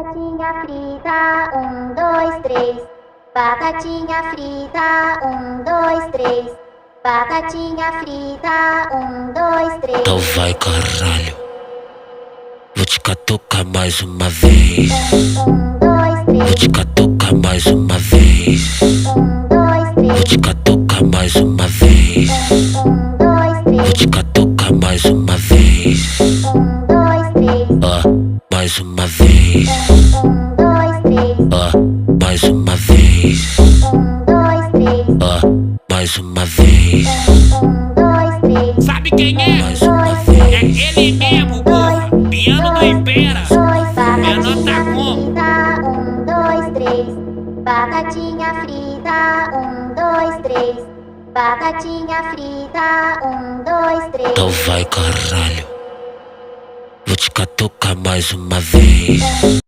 Batatinha frita, 1, 2, 3. Batatinha frita, 1, 2, 3. Batatinha frita, 1, 2, 3. Então vai, caralho. Vou te catucar mais uma vez. 1, 2, 3. Vou te catucar mais uma vez. 1, 2, 3. Vou te catucar mais uma vez. 1, 2, 3. Vou te catucar mais uma vez. 1, 2, 3. Mais uma vez. 1, 2, 3. Mais uma vez. 1, 2, 3. Mais uma vez. 1, 2, 3. Sabe quem é? Mais uma É vez. ele mesmo, porra. Piano do Impera. Menor tá como? Frita, 1, 2, 3. Batatinha frita, 1, 2, 3. Batatinha frita, 1, 2, 3. Então vai, caralho. Vou te catucar mais uma vez.